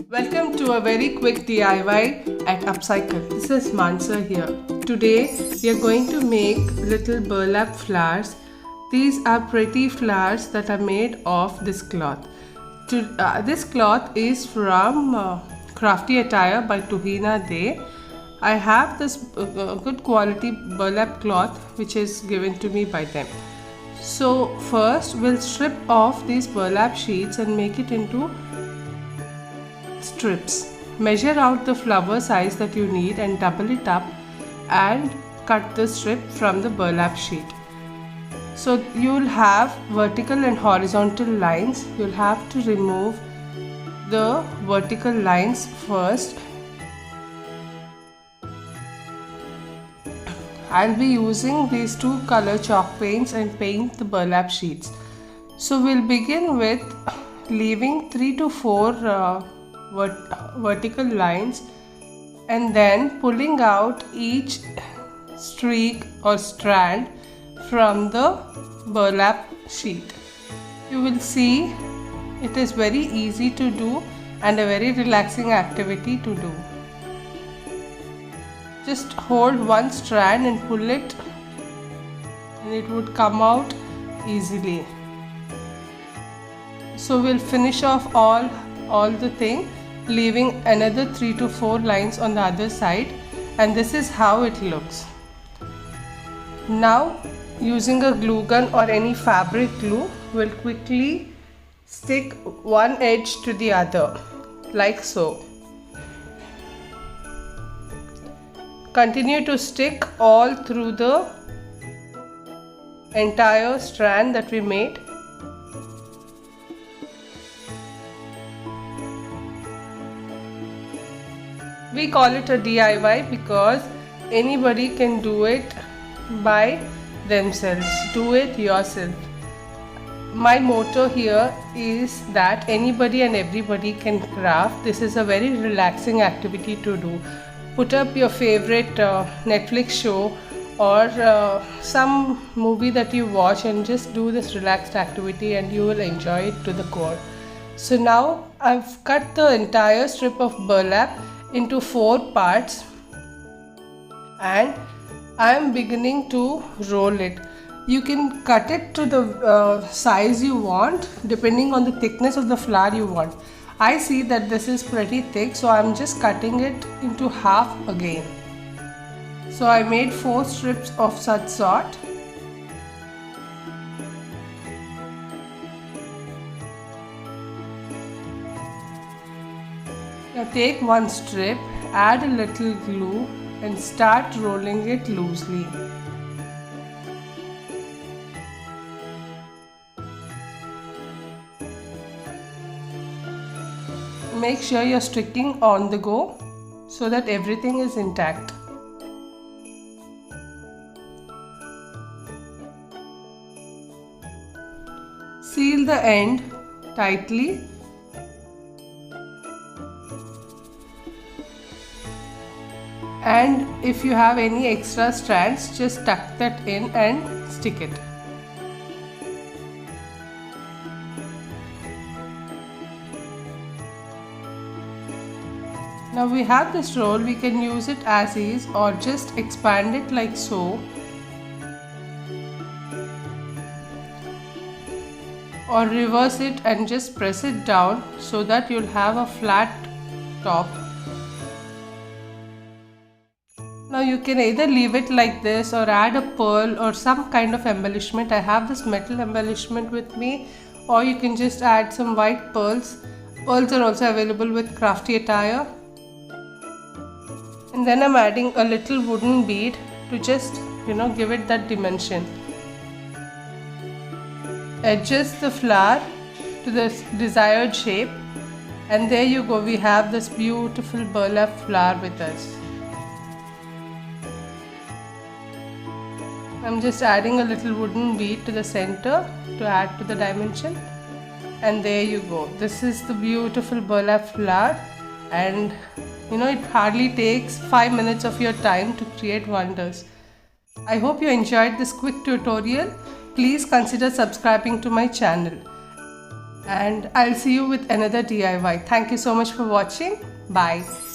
Welcome to a very quick DIY at Upcycle. This is Mansa here. Today we are going to make little burlap flowers. These are pretty flowers that are made of this cloth. This cloth is from Crafty Attire by Tuhina Day. I have this good quality burlap cloth which is given to me by them. So first we'll strip off these burlap sheets and make it into strips. Measure out the flower size that you need and double it up and cut the strip from the burlap sheet. So you'll have vertical and horizontal lines. You'll have to remove the vertical lines first. I'll be using these two color chalk paints and paint the burlap sheets. So we'll begin with leaving 3 to 4 vertical lines and then pulling out each streak or strand from the burlap sheet. You will see it is very easy to do and a very relaxing activity to do. Just hold one strand and pull it and it would come out easily. So we'll finish off all the thing, leaving another 3 to 4 lines on the other side, and this is how it looks. Now using a glue gun or any fabric glue, we'll quickly stick one edge to the other like so. Continue to stick all through the entire strand that we made. We call it a DIY because anybody can do it by themselves. Do it yourself. My motto here is that anybody and everybody can craft. This is a very relaxing activity to do. Put up your favorite Netflix show or some movie that you watch and just do this relaxed activity and you will enjoy it to the core. So now I've cut the entire strip of burlap into 4 parts and I am beginning to roll it. You can cut it to the size you want depending on the thickness of the flower you want. I see that this is pretty thick, so I'm just cutting it into half again. So I made 4 strips of such sort. Now take one strip, add a little glue and start rolling it loosely. Make sure you're sticking on the go so that everything is intact. Seal the end tightly. And if you have any extra strands, just tuck that in and stick it. Now we have this roll, we can use it as is or just expand it like so. Or reverse it and just press it down so that you'll have a flat top. Now you can either leave it like this or add a pearl or some kind of embellishment. I have this metal embellishment with me, or you can just add some white pearls. Pearls are also available with Crafty Attire. And then I'm adding a little wooden bead to just give it that dimension. Adjust the flower to the desired shape, and there you go, we have this beautiful burlap flower with us. I'm just adding a little wooden bead to the center to add to the dimension, and there you go. This is the beautiful burlap flower, and it hardly takes 5 minutes of your time to create wonders. I hope you enjoyed this quick tutorial. Please consider subscribing to my channel. and I'll see you with another DIY. Thank you so much for watching. Bye.